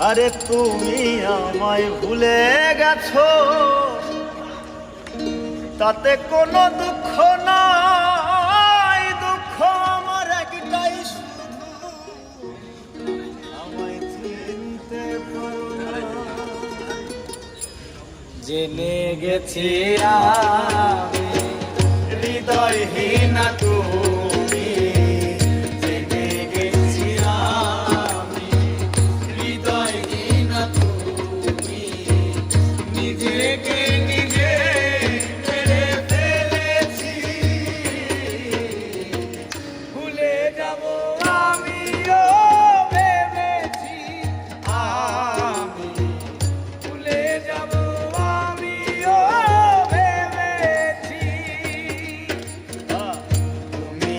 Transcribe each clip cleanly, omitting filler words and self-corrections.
আরে তুমি আমায় ভুলে গেছো, তাতে কোনো দুঃখ নাই। দুঃখ আমার একটাই, শুধু আমায় চিনতে পারো না। জেনে গেছি আমি হৃদয়হীন তুমি, জেনে গেছি আমি হৃদয়হীন তুমি। নিজেকে নিজে মেরে ফেলেছি, ভুলে যাব আমিও ভেবেছি। আমি ভুলে যাব আমিও ভেবেছি। তুমি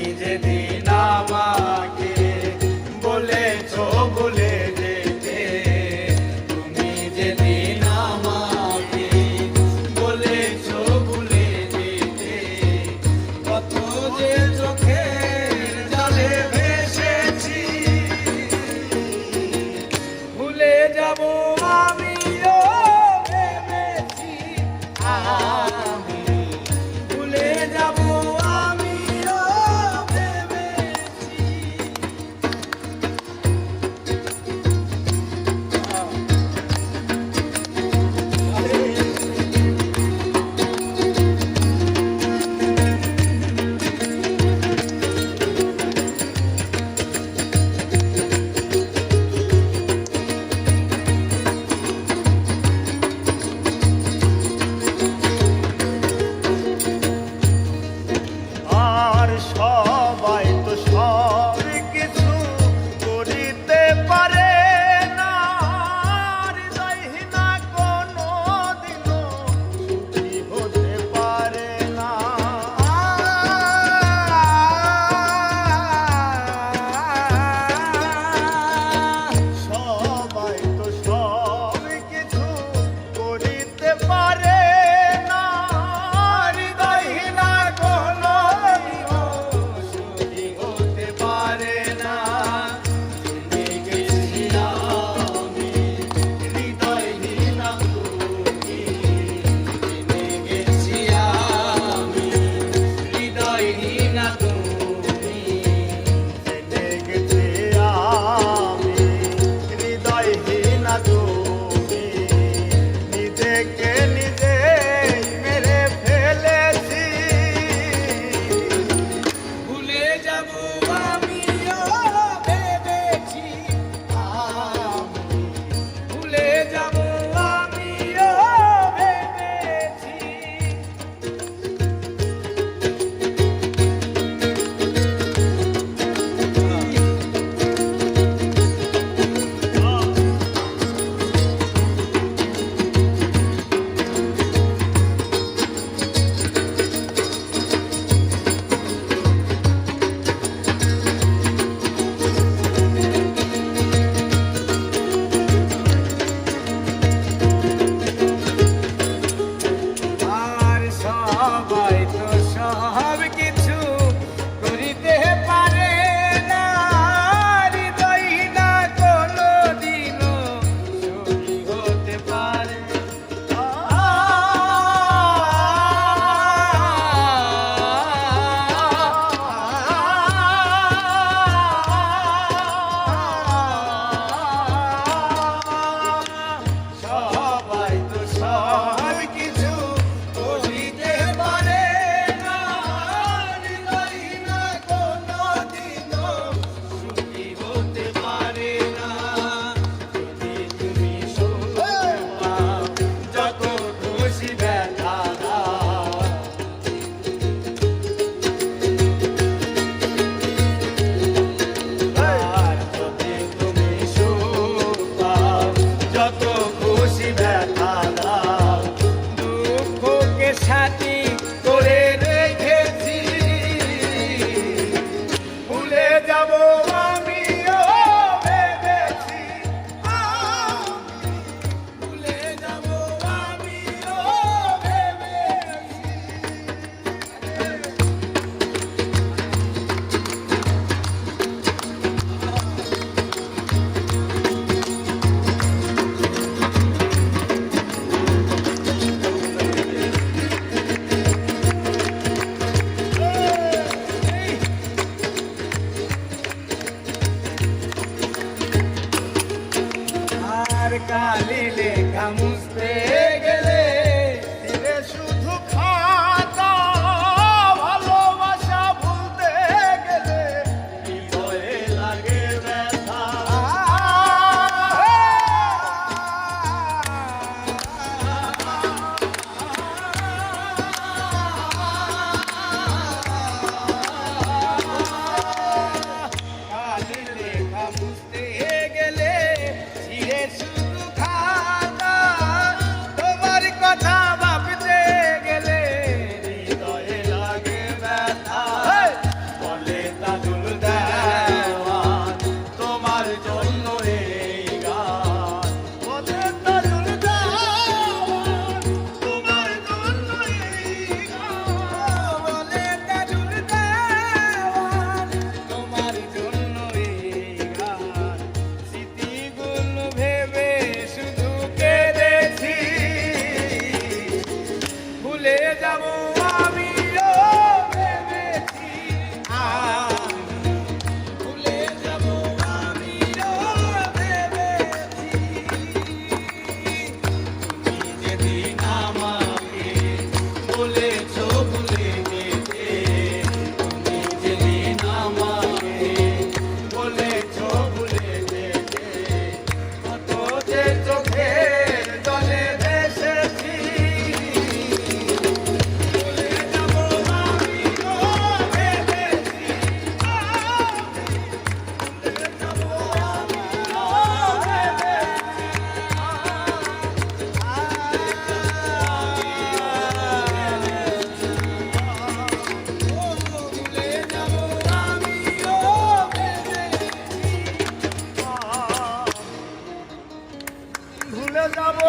কালি লেখা মুছতে গেলে ফিরে শুধু খাতা ভালোবাসা ভুলতে গেলে হৃদয়ে লাগে ব্যথা কালি লেখা মুছতে গেলে ছিঁড়ে শুধু খাতা তোমার কথা ভাবতে গেলে হৃদয়ে লাগে ব্যথা বলে তাজুল দেওয়ান তোমার জন্য এই গান বলে তাজুল দেওয়ান তোমার জন্য এই গান বলে তাজুল দেওয়ান তোমার জন্য এই গান স্মৃতিগুলো ভেবে শুধু কেঁদেছি ভুলে যাব আমিও ভেবেছি ভুলে যাব আমিও ভেবেছি তুমি যেদিন আমাকে বলেছো ভুলে যেতে তুমি যেদিন আমাকে বলেছো ভুলে যেতে কত যে চোখের জলে ভেসেছি ভুলে যাব আমিও ভেবেছি ভুলে যাব ভুলে যাব আমিও ভেবেছি ভুলে যাব